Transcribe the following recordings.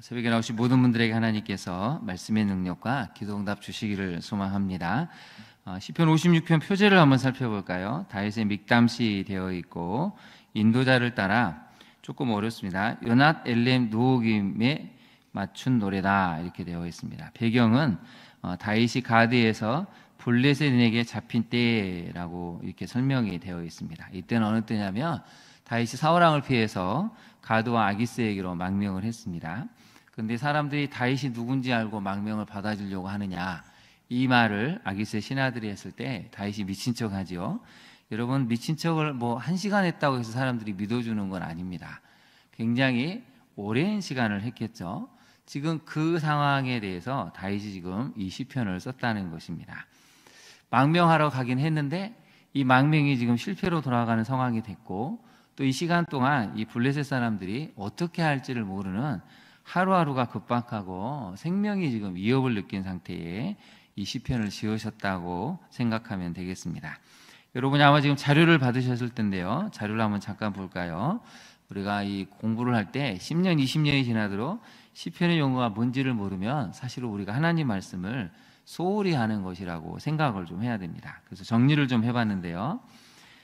새벽에 나오신 모든 분들에게 하나님께서 말씀의 능력과 기도응답 주시기를 소망합니다. 시편 56편 표제를 한번 살펴볼까요? 다윗의 믹담시 되어 있고 인도자를 따라 조금 어렵습니다. 요낫 엘렘 누호김에 맞춘 노래다 이렇게 되어 있습니다. 배경은 다윗이 가드에서 블레셋인에게 잡힌 때라고 이렇게 설명이 되어 있습니다. 이때는 어느 때냐면 다윗이 사울왕을 피해서 가드와 아기스에게로 망명을 했습니다. 그런데 사람들이 다윗이 누군지 알고 망명을 받아주려고 하느냐, 이 말을 아기스의 신하들이 했을 때 다윗이 미친 척 하지요. 여러분, 미친 척을 뭐 1시간 했다고 해서 사람들이 믿어주는 건 아닙니다. 굉장히 오랜 시간을 했겠죠. 지금 그 상황에 대해서 다윗이 지금 이 시편을 썼다는 것입니다. 망명하러 가긴 했는데 이 망명이 지금 실패로 돌아가는 상황이 됐고, 또 이 시간 동안 이 블레셋 사람들이 어떻게 할지를 모르는 하루하루가 급박하고 생명이 지금 위협을 느낀 상태에 이 시편을 지으셨다고 생각하면 되겠습니다. 여러분이 아마 지금 자료를 받으셨을 텐데요. 자료를 한번 잠깐 볼까요? 우리가 이 공부를 할 때 10년, 20년이 지나도록 시편의 용어가 뭔지를 모르면 사실은 우리가 하나님 말씀을 소홀히 하는 것이라고 생각을 좀 해야 됩니다. 그래서 정리를 좀 해봤는데요.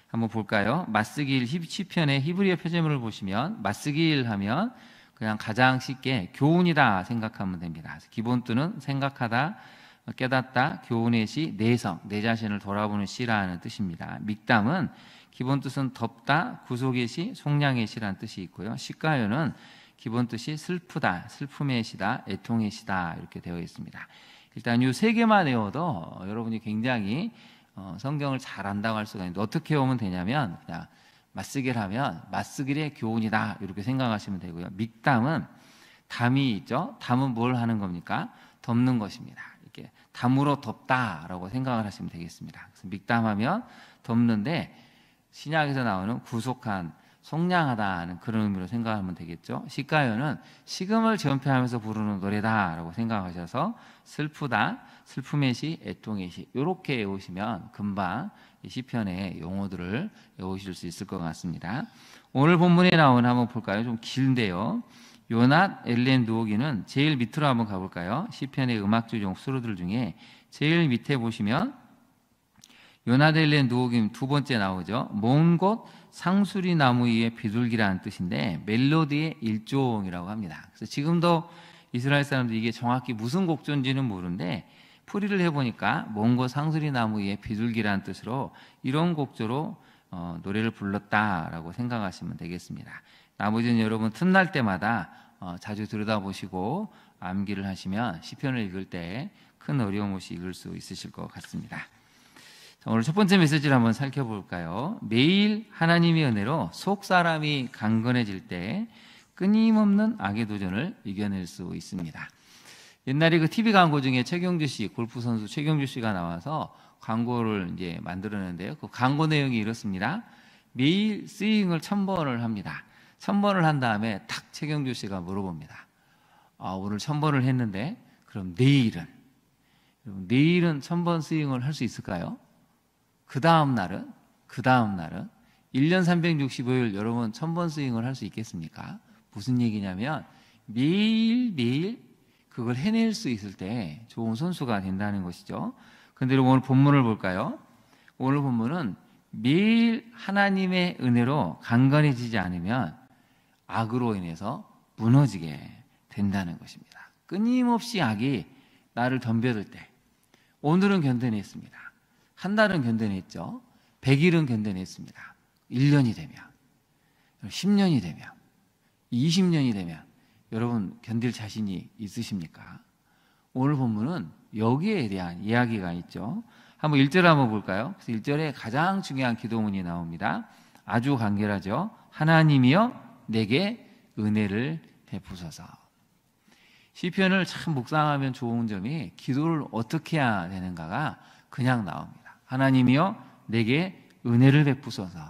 한번 볼까요? 마스길 시편의 히브리어 표제문을 보시면 마스길 하면 그냥 가장 쉽게 교훈이다 생각하면 됩니다. 기본 뜻은 생각하다, 깨닫다, 교훈의 시, 내성, 내 자신을 돌아보는 시라는 뜻입니다. 믹담은 기본 뜻은 덮다, 구속의 시, 속량의 시라는 뜻이 있고요. 시가요는 기본 뜻이 슬프다, 슬픔의 시다, 애통의 시다 이렇게 되어 있습니다. 일단 이 세 개만 외워도 여러분이 굉장히 성경을 잘 안다고 할 수가 있는데, 어떻게 오면 되냐면 그냥 맞쓰길 하면 맞쓰길의 교훈이다 이렇게 생각하시면 되고요. 믹담은 담이 있죠. 담은 뭘 하는 겁니까? 덮는 것입니다. 이렇게 담으로 덮다라고 생각을 하시면 되겠습니다. 그래서 믹담하면 덮는데 신약에서 나오는 구속한, 속량하다는 그런 의미로 생각하면 되겠죠. 시가요는 식음을 전폐하면서 부르는 노래다라고 생각하셔서 슬프다, 슬픔의 시, 애통의 시 이렇게 외우시면 금방 이 시편의 용어들을 외우실 수 있을 것 같습니다. 오늘 본문에 나오는 한번 볼까요? 좀 긴데요. 요낫 엘렘 누호기는 제일 밑으로 한번 가볼까요? 시편의 음악주 수로들 중에 제일 밑에 보시면 요낫 엘렘 누호기 두 번째 나오죠. 먼 곳 상수리 나무 위에 비둘기라는 뜻인데 멜로디의 일종이라고 합니다. 그래서 지금도 이스라엘 사람들이 이게 정확히 무슨 곡조인지는 모르는데 풀이를 해보니까 먼 곳 상수리 나무 위에 비둘기라는 뜻으로 이런 곡조로 노래를 불렀다라고 생각하시면 되겠습니다. 나머지는 여러분 틈날 때마다 자주 들여다보시고 암기를 하시면 시편을 읽을 때 큰 어려움 없이 읽을 수 있으실 것 같습니다. 자, 오늘 첫 번째 메시지를 한번 살펴볼까요? 매일 하나님의 은혜로 속 사람이 강건해질 때 끊임없는 악의 도전을 이겨낼 수 있습니다. 옛날에 그 TV 광고 중에 최경주 씨, 골프 선수 최경주 씨가 나와서 광고를 이제 만들었는데요. 그 광고 내용이 이렇습니다. 매일 스윙을 1000번을 합니다. 1000번을 한 다음에 탁 최경주 씨가 물어봅니다. 오늘 1000번을 했는데 그럼 내일은 1000번 스윙을 할 수 있을까요? 그 다음 날은 1년 365일 여러분 1000번 스윙을 할 수 있겠습니까? 무슨 얘기냐면 매일매일 그걸 해낼 수 있을 때 좋은 선수가 된다는 것이죠. 그런데 오늘 본문을 볼까요? 오늘 본문은 매일 하나님의 은혜로 강건해지지 않으면 악으로 인해서 무너지게 된다는 것입니다. 끊임없이 악이 나를 덤벼들 때, 오늘은 견뎌냈습니다. 한 달은 견뎌냈죠. 100일은 견뎌냈습니다. 1년이 되면, 10년이 되면, 20년이 되면 여러분 견딜 자신이 있으십니까? 오늘 본문은 여기에 대한 이야기가 있죠. 한번 1절 한번 볼까요? 그래서 1절에 가장 중요한 기도문이 나옵니다. 아주 간결하죠. 하나님이여 내게 은혜를 베푸소서. 시편을 참 묵상하면 좋은 점이 기도를 어떻게 해야 되는가가 그냥 나옵니다. 하나님이여 내게 은혜를 베푸소서.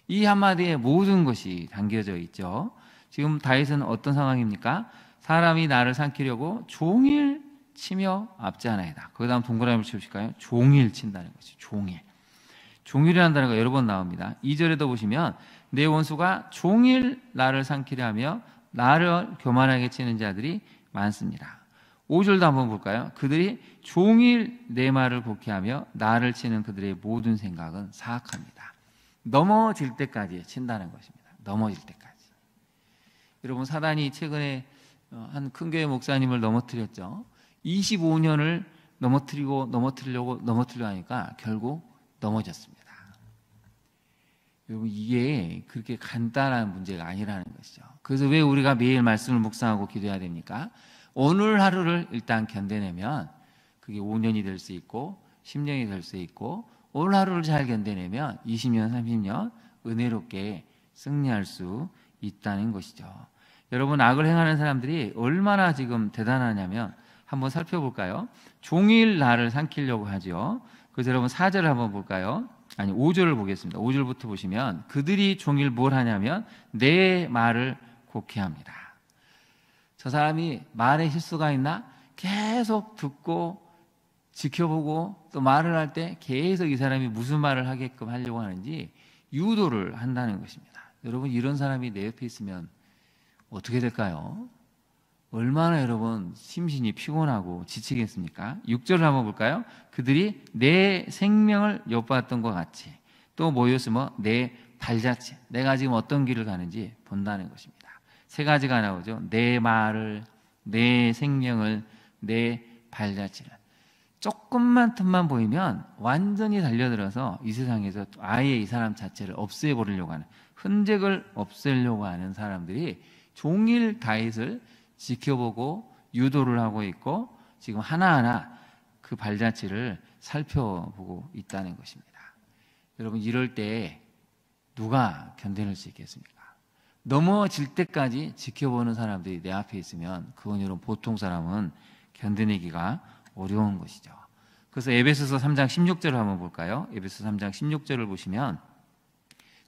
이 한마디에 모든 것이 담겨져 있죠. 지금 다윗은 어떤 상황입니까? 사람이 나를 삼키려고 종일 치며 앞지하나이다. 거기다 한번 동그라미를 치우실까요? 종일 친다는 것이죠. 종일이라는 단어가 여러 번 나옵니다. 2절에도 보시면 내 원수가 종일 나를 삼키려 하며 나를 교만하게 치는 자들이 많습니다. 5절도 한번 볼까요? 그들이 종일 내 말을 곡해하며 나를 치는 그들의 모든 생각은 사악합니다. 넘어질 때까지 친다는 것입니다. 넘어질 때까지. 여러분, 사단이 최근에 한 큰 교회 목사님을 넘어뜨렸죠. 25년을 넘어뜨리려고 하니까 결국 넘어졌습니다. 여러분, 이게 그렇게 간단한 문제가 아니라는 것이죠. 그래서 왜 우리가 매일 말씀을 묵상하고 기도해야 됩니까? 오늘 하루를 일단 견뎌내면 그게 5년이 될 수 있고 10년이 될 수 있고, 오늘 하루를 잘 견뎌내면 20년, 30년 은혜롭게 승리할 수 있다는 것이죠. 여러분, 악을 행하는 사람들이 얼마나 지금 대단하냐면 한번 살펴볼까요? 종일 나를 삼키려고 하죠. 그래서 여러분 4절을 한번 볼까요? 아니, 5절을 보겠습니다. 5절부터 보시면 그들이 종일 뭘 하냐면 내 말을 곡해합니다. 저 사람이 말에 실수가 있나? 계속 듣고 지켜보고 또 말을 할 때 계속 이 사람이 무슨 말을 하게끔 하려고 하는지 유도를 한다는 것입니다. 여러분, 이런 사람이 내 옆에 있으면 어떻게 될까요? 얼마나 여러분 심신이 피곤하고 지치겠습니까? 6절을 한번 볼까요? 그들이 내 생명을 엿봤던 것 같이 또 모였으며 내 발자취, 내가 지금 어떤 길을 가는지 본다는 것입니다. 세 가지가 나오죠. 내 말을, 내 생명을, 내 발자취를. 조금만 틈만 보이면 완전히 달려들어서 이 세상에서 아예 이 사람 자체를 없애버리려고 하는, 흔적을 없애려고 하는 사람들이 종일 다윗을 지켜보고 유도를 하고 있고 지금 하나하나 그 발자취를 살펴보고 있다는 것입니다. 여러분, 이럴 때 누가 견뎌낼 수 있겠습니까? 넘어질 때까지 지켜보는 사람들이 내 앞에 있으면 그건 여러분 보통 사람은 견뎌내기가 어려운 것이죠. 그래서 에베소서 3장 16절을 한번 볼까요? 에베소서 3장 16절을 보시면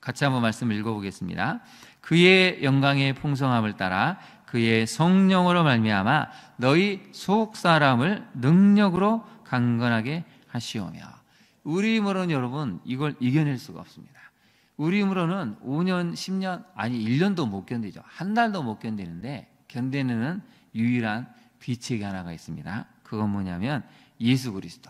같이 한번 말씀을 읽어보겠습니다. 그의 영광의 풍성함을 따라 그의 성령으로 말미암아 너희 속 사람을 능력으로 강건하게 하시오며. 우리 힘으로는 여러분 이걸 이겨낼 수가 없습니다. 우리 힘으로는 5년, 10년, 아니 1년도 못 견디죠. 한 달도 못 견디는데 견디는 유일한 비책이 하나가 있습니다. 그건 뭐냐면 예수 그리스도,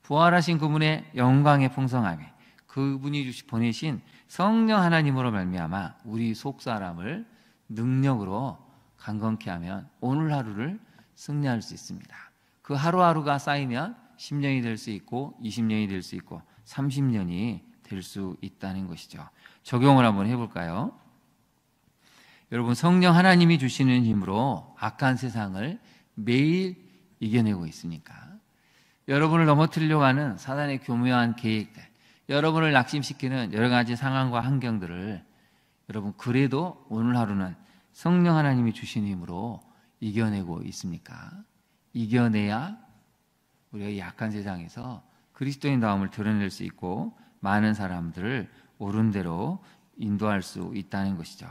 부활하신 그분의 영광의 풍성함에 그분이 보내신 성령 하나님으로 말미암아 우리 속 사람을 능력으로 강건케 하면 오늘 하루를 승리할 수 있습니다. 그 하루하루가 쌓이면 10년이 될 수 있고 20년이 될 수 있고 30년이 될 수 있다는 것이죠. 적용을 한번 해볼까요? 여러분, 성령 하나님이 주시는 힘으로 악한 세상을 매일 이겨내고 있으니까 여러분을 넘어뜨리려고 하는 사단의 교묘한 계획들, 여러분을 낙심시키는 여러 가지 상황과 환경들을 여러분 그래도 오늘 하루는 성령 하나님이 주신 힘으로 이겨내고 있습니까? 이겨내야 우리가 이 약한 세상에서 그리스도인다움을 드러낼 수 있고 많은 사람들을 옳은 대로 인도할 수 있다는 것이죠.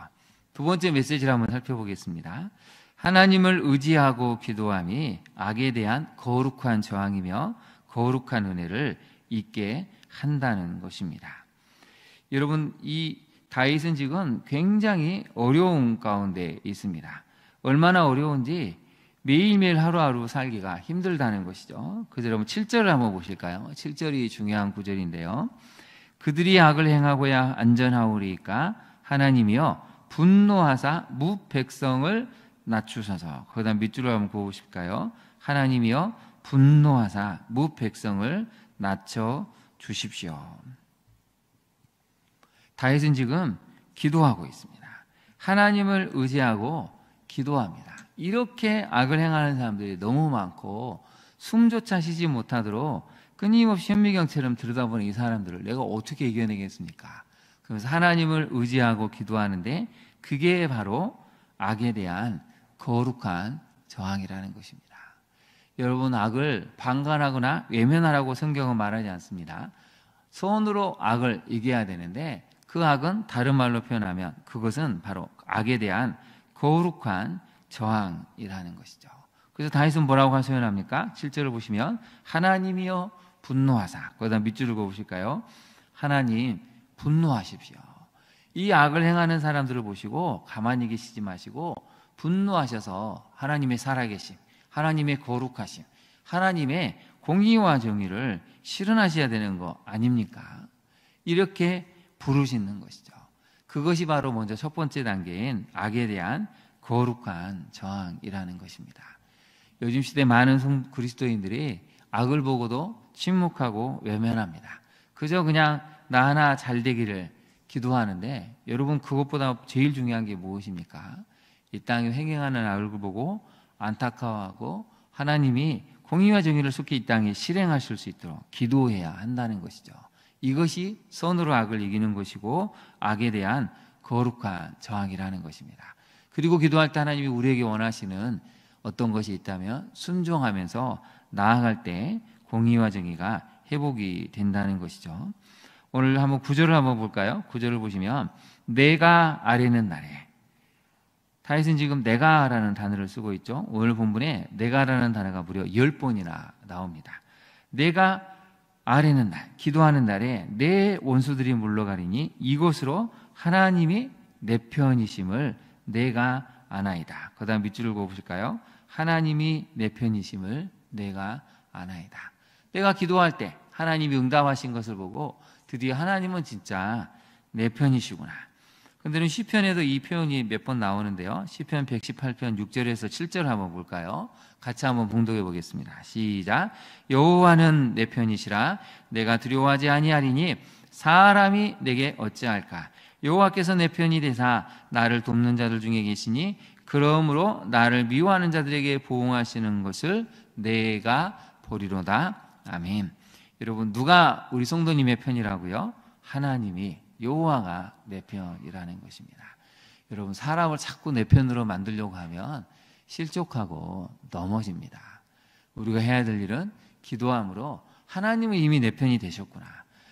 두 번째 메시지를 한번 살펴보겠습니다. 하나님을 의지하고 기도함이 악에 대한 거룩한 저항이며 거룩한 은혜를 잊게 한다는 것입니다. 여러분, 이 다윗은 지금 굉장히 어려운 가운데 있습니다. 얼마나 어려운지 매일매일 하루하루 살기가 힘들다는 것이죠. 그래서 여러분 7절을 한번 보실까요? 7절이 중요한 구절인데요. 그들이 악을 행하고야 안전하오리까 하나님이여 분노하사 무백성을 낮추소서. 거기다 밑줄을 한번 그어보실까요? 하나님이여 분노하사 무백성을 낮춰 주십시오. 다윗은 지금 기도하고 있습니다. 하나님을 의지하고 기도합니다. 이렇게 악을 행하는 사람들이 너무 많고 숨조차 쉬지 못하도록 끊임없이 현미경처럼 들여다보는 이 사람들을 내가 어떻게 이겨내겠습니까? 그래서 하나님을 의지하고 기도하는데 그게 바로 악에 대한 거룩한 저항이라는 것입니다. 여러분, 악을 방관하거나 외면하라고 성경은 말하지 않습니다. 손으로 악을 이겨야 되는데 그 악은 다른 말로 표현하면 그것은 바로 악에 대한 거룩한 저항이라는 것이죠. 그래서 다윗은 뭐라고 표현합니까? 7절을 보시면 하나님이여 분노하사. 거기다 밑줄을 그어보실까요? 하나님 분노하십시오. 이 악을 행하는 사람들을 보시고 가만히 계시지 마시고 분노하셔서 하나님의 살아계심, 하나님의 거룩하심, 하나님의 공의와 정의를 실현하셔야 되는 거 아닙니까? 이렇게 부르시는 것이죠. 그것이 바로 먼저 첫 번째 단계인 악에 대한 거룩한 저항이라는 것입니다. 요즘 시대 많은 그리스도인들이 악을 보고도 침묵하고 외면합니다. 그저 그냥 나 하나 잘 되기를 기도하는데, 여러분 그것보다 제일 중요한 게 무엇입니까? 이 땅에 횡행하는 악을 보고 안타까워하고 하나님이 공의와 정의를 속히 이 땅에 실행하실 수 있도록 기도해야 한다는 것이죠. 이것이 선으로 악을 이기는 것이고 악에 대한 거룩한 저항이라는 것입니다. 그리고 기도할 때 하나님이 우리에게 원하시는 어떤 것이 있다면 순종하면서 나아갈 때 공의와 정의가 회복이 된다는 것이죠. 오늘 한번 구절을 한번 볼까요? 구절을 보시면 내가 아뢰는 날에, 다윗은 지금 내가라는 단어를 쓰고 있죠. 오늘 본문에 내가라는 단어가 무려 10번이나 나옵니다. 내가 아뢰는 날, 기도하는 날에 내 원수들이 물러가리니 이것으로 하나님이 내 편이심을 내가 아나이다. 그 다음 밑줄을 그어보실까요? 하나님이 내 편이심을 내가 아나이다. 내가 기도할 때 하나님이 응답하신 것을 보고 드디어 하나님은 진짜 내 편이시구나. 그런데 시편에도 이 표현이 몇 번 나오는데요. 시편 118편 6절에서 7절 한번 볼까요? 같이 한번 봉독해 보겠습니다. 시작. 여호와는 내 편이시라 내가 두려워하지 아니하리니 사람이 내게 어찌할까. 여호와께서 내 편이 되사 나를 돕는 자들 중에 계시니 그러므로 나를 미워하는 자들에게 보응하시는 것을 내가 보리로다. 아멘. 여러분, 누가 우리 성도님의 편이라고요? 하나님이, 여호와가 내 편이라는 것입니다. 여러분, 사람을 자꾸 내 편으로 만들려고 하면 실족하고 넘어집니다. 우리가 해야 될 일은 기도함으로 하나님은 이미 내 편이 되셨구나,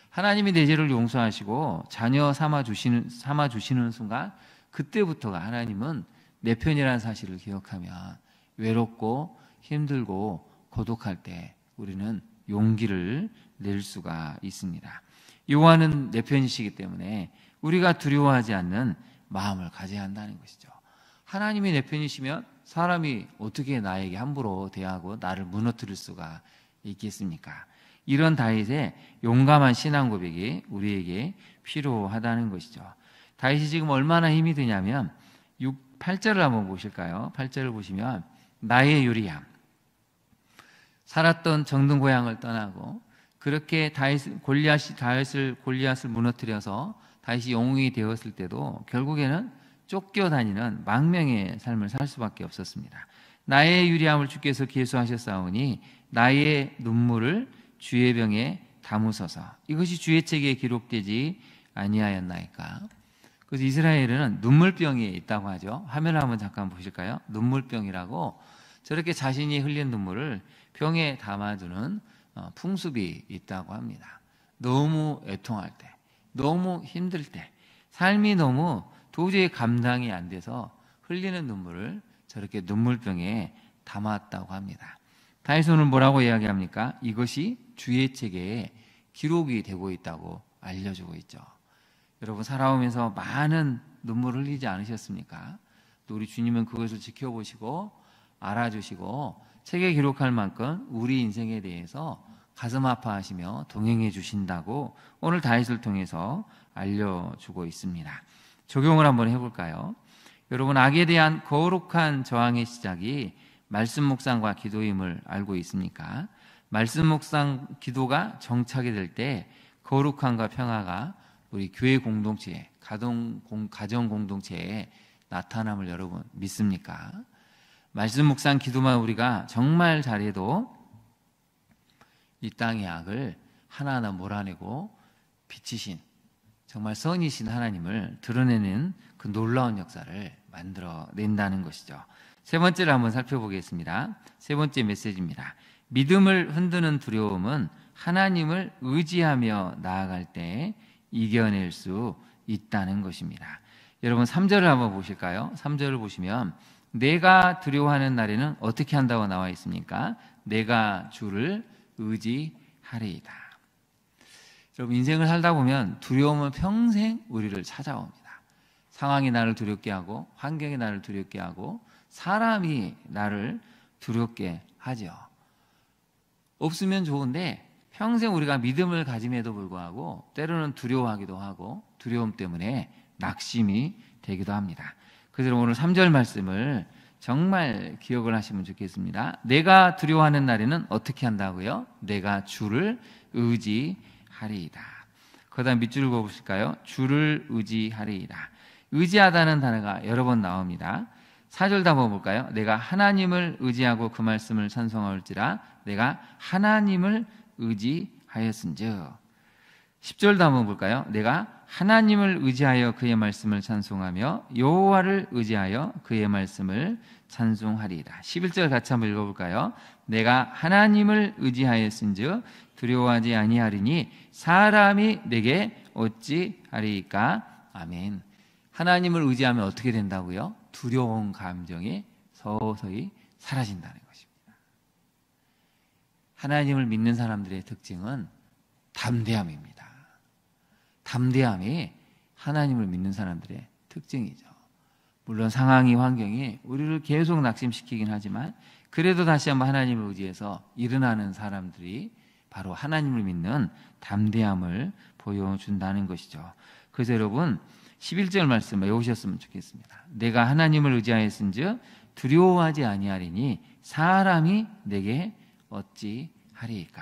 하나님이 내 죄를 용서하시고 자녀 삼아 주시는 순간, 그때부터가 하나님은 내 편이라는 사실을 기억하면 외롭고 힘들고 고독할 때 우리는 용기를 낼 수가 있습니다. 여호와는 내 편이시기 때문에 우리가 두려워하지 않는 마음을 가져야 한다는 것이죠. 하나님이 내 편이시면 사람이 어떻게 나에게 함부로 대하고 나를 무너뜨릴 수가 있겠습니까? 이런 다윗의 용감한 신앙 고백이 우리에게 필요하다는 것이죠. 다윗이 지금 얼마나 힘이 드냐면 8절을 한번 보실까요? 8절을 보시면 나의 유리함, 살았던 정든 고향을 떠나고 그렇게 골리앗을 무너뜨려서 다윗이 영웅이 되었을 때도 결국에는 쫓겨다니는 망명의 삶을 살 수밖에 없었습니다. 나의 유리함을 주께서 계수하셨사오니 나의 눈물을 주의 병에 담으소서. 이것이 주의 책에 기록되지 아니하였나이까. 그래서 이스라엘은 눈물병이 있다고 하죠. 화면을 한번 잠깐 보실까요? 눈물병이라고, 저렇게 자신이 흘린 눈물을 병에 담아두는 풍습이 있다고 합니다. 너무 애통할 때, 너무 힘들 때, 삶이 너무 도저히 감당이 안 돼서 흘리는 눈물을 저렇게 눈물병에 담았다고 합니다. 다윗은 오늘 뭐라고 이야기합니까? 이것이 주의 책에 기록이 되고 있다고 알려주고 있죠. 여러분, 살아오면서 많은 눈물을 흘리지 않으셨습니까? 또 우리 주님은 그것을 지켜보시고 알아주시고 책에 기록할 만큼 우리 인생에 대해서 가슴 아파하시며 동행해 주신다고 오늘 다윗을 통해서 알려주고 있습니다. 적용을 한번 해볼까요? 여러분, 악에 대한 거룩한 저항의 시작이 말씀 묵상과 기도임을 알고 있습니까? 말씀 묵상 기도가 정착이 될 때 거룩함과 평화가 우리 교회 공동체에, 가정 공동체에 나타남을 여러분 믿습니까? 말씀 묵상 기도만 우리가 정말 잘해도 이 땅의 악을 하나하나 몰아내고 비치신, 정말 선이신 하나님을 드러내는 그 놀라운 역사를 만들어낸다는 것이죠. 세 번째를 한번 살펴보겠습니다. 세 번째 메시지입니다. 믿음을 흔드는 두려움은 하나님을 의지하며 나아갈 때 이겨낼 수 있다는 것입니다. 여러분, 3절을 한번 보실까요? 3절을 보시면 내가 두려워하는 날에는 어떻게 한다고 나와 있습니까? 내가 주를 의지하리이다. 여러분, 인생을 살다 보면 두려움은 평생 우리를 찾아옵니다. 상황이 나를 두렵게 하고, 환경이 나를 두렵게 하고, 사람이 나를 두렵게 하죠. 없으면 좋은데 평생 우리가 믿음을 가짐에도 불구하고 때로는 두려워하기도 하고 두려움 때문에 낙심이 되기도 합니다. 그래서 오늘 3절 말씀을 정말 기억을 하시면 좋겠습니다. 내가 두려워하는 날에는 어떻게 한다고요? 내가 주를 의지하리이다. 그 다음 밑줄을 그어보실까요? 주를 의지하리이다. 의지하다는 단어가 여러 번 나옵니다. 4절 다 볼까요? 내가 하나님을 의지하고 그 말씀을 찬송할지라 내가 하나님을 의지하였은즉. 10절도 한번 볼까요? 내가 하나님을 의지하여 그의 말씀을 찬송하며 여호와를 의지하여 그의 말씀을 찬송하리이다. 11절 같이 한번 읽어볼까요? 내가 하나님을 의지하였은즉 두려워하지 아니하리니 사람이 내게 어찌하리이까. 아멘. 하나님을 의지하면 어떻게 된다고요? 두려운 감정이 서서히 사라진다는 것입니다. 하나님을 믿는 사람들의 특징은 담대함입니다. 담대함이 하나님을 믿는 사람들의 특징이죠. 물론 상황이 환경이 우리를 계속 낙심시키긴 하지만 그래도 다시 한번 하나님을 의지해서 일어나는 사람들이 바로 하나님을 믿는 담대함을 보여준다는 것이죠. 그래서 여러분 11절 말씀 외우셨으면 좋겠습니다. 내가 하나님을 의지하였은즉 두려워하지 아니하리니 사람이 내게 어찌하리이까.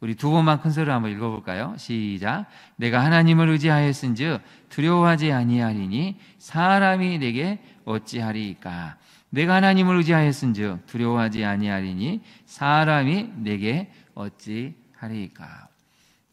우리 두 번만 큰 소리로 한번 읽어볼까요? 시작. 내가 하나님을 의지하였은즉 두려워하지 아니하리니 사람이 내게 어찌하리이까. 내가 하나님을 의지하였은즉 두려워하지 아니하리니 사람이 내게 어찌하리이까.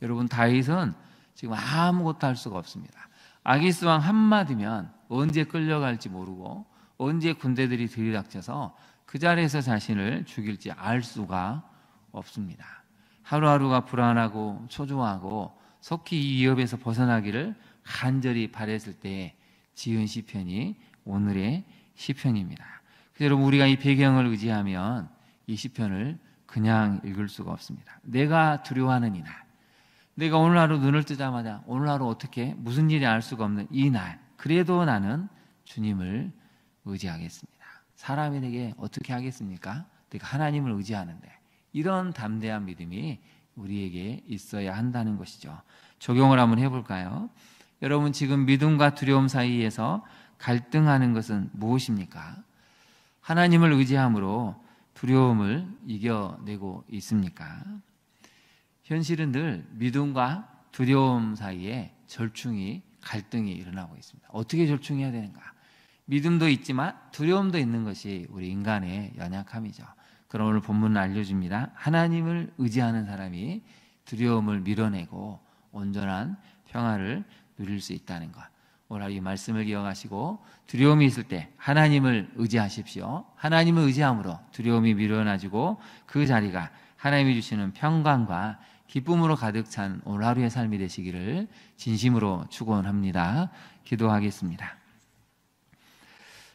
여러분 다윗은 지금 아무것도 할 수가 없습니다. 아기스 왕 한마디면 언제 끌려갈지 모르고 언제 군대들이 들이닥쳐서 그 자리에서 자신을 죽일지 알 수가 없습니다. 하루하루가 불안하고 초조하고 속히 이 위협에서 벗어나기를 간절히 바랬을 때 지은 시편이 오늘의 시편입니다. 그래서 여러분 우리가 이 배경을 의지하면 이 시편을 그냥 읽을 수가 없습니다. 내가 두려워하는 이 날, 내가 오늘 하루 눈을 뜨자마자 오늘 하루 어떻게 무슨 일이 알 수가 없는 이 날, 그래도 나는 주님을 의지하겠습니다. 사람이 내게 어떻게 하겠습니까? 내가 하나님을 의지하는데. 이런 담대한 믿음이 우리에게 있어야 한다는 것이죠. 적용을 한번 해볼까요? 여러분 지금 믿음과 두려움 사이에서 갈등하는 것은 무엇입니까? 하나님을 의지함으로 두려움을 이겨내고 있습니까? 현실은 늘 믿음과 두려움 사이에 절충이 갈등이 일어나고 있습니다. 어떻게 절충해야 되는가? 믿음도 있지만 두려움도 있는 것이 우리 인간의 연약함이죠. 그럼 오늘 본문은 알려줍니다. 하나님을 의지하는 사람이 두려움을 밀어내고 온전한 평화를 누릴 수 있다는 것. 오늘 이 말씀을 기억하시고 두려움이 있을 때 하나님을 의지하십시오. 하나님을 의지함으로 두려움이 밀어나지고 그 자리가 하나님이 주시는 평강과 기쁨으로 가득 찬 오늘 하루의 삶이 되시기를 진심으로 축원합니다. 기도하겠습니다.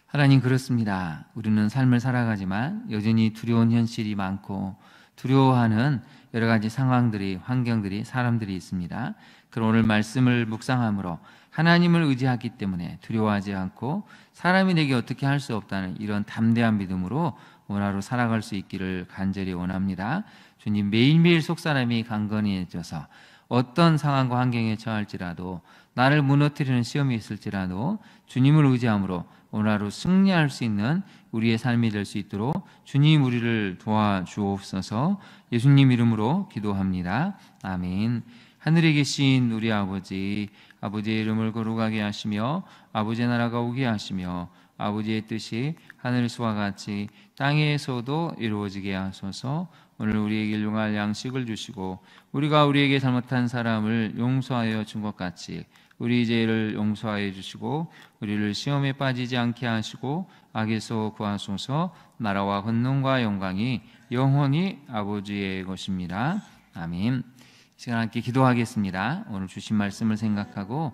하나님 그렇습니다. 우리는 삶을 살아가지만 여전히 두려운 현실이 많고 두려워하는 여러 가지 상황들이, 환경들이, 사람들이 있습니다. 그럼 오늘 말씀을 묵상함으로 하나님을 의지하기 때문에 두려워하지 않고 사람이 내게 어떻게 할 수 없다는 이런 담대한 믿음으로 오늘 하루 살아갈 수 있기를 간절히 원합니다. 주님, 매일매일 속사람이 강건해져서 어떤 상황과 환경에 처할지라도 나를 무너뜨리는 시험이 있을지라도 주님을 의지함으로 오늘 하루 승리할 수 있는 우리의 삶이 될 수 있도록 주님 우리를 도와주옵소서. 예수님 이름으로 기도합니다. 아멘. 하늘에 계신 우리 아버지, 아버지의 이름을 거룩하게 하시며 아버지의 나라가 오게 하시며 아버지의 뜻이 하늘에서와 같이 땅에서도 이루어지게 하소서. 오늘 우리에게 일용할 양식을 주시고 우리가 우리에게 잘못한 사람을 용서하여 준 것 같이 우리 죄를 용서하여 주시고 우리를 시험에 빠지지 않게 하시고 악에서 구하소서. 나라와 권능과 영광이 영원히 아버지의 것입니다. 아멘. 시간 함께 기도하겠습니다. 오늘 주신 말씀을 생각하고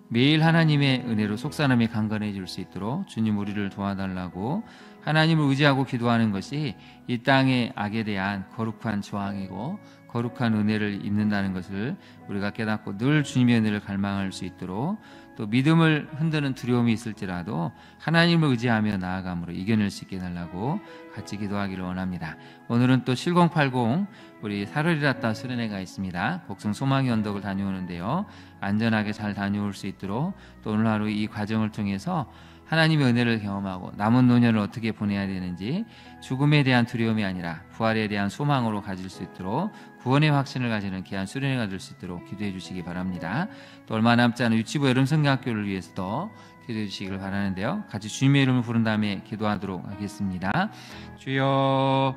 매일 하나님의 은혜로 속사람이 강건해질 수 있도록 주님 우리를 도와달라고 하나님을 의지하고 기도하는 것이 이 땅의 악에 대한 거룩한 저항이고 거룩한 은혜를 입는다는 것을 우리가 깨닫고 늘 주님의 은혜를 갈망할 수 있도록 또 믿음을 흔드는 두려움이 있을지라도 하나님을 의지하며 나아감으로 이겨낼 수 있게 해달라고 같이 기도하기를 원합니다. 오늘은 또 7080 우리 사르리라따 수련회가 있습니다. 곡성 소망의 언덕을 다녀오는데요. 안전하게 잘 다녀올 수 있도록 또 오늘 하루 이 과정을 통해서 하나님의 은혜를 경험하고 남은 노년을 어떻게 보내야 되는지 죽음에 대한 두려움이 아니라 부활에 대한 소망으로 가질 수 있도록 구원의 확신을 가지는 귀한 수련회가 될 수 있도록 기도해 주시기 바랍니다. 또 얼마 남지 않은 유치부 여름성경학교를 위해서도 기도해 주시기를 바라는데요. 같이 주님의 이름을 부른 다음에 기도하도록 하겠습니다. 주여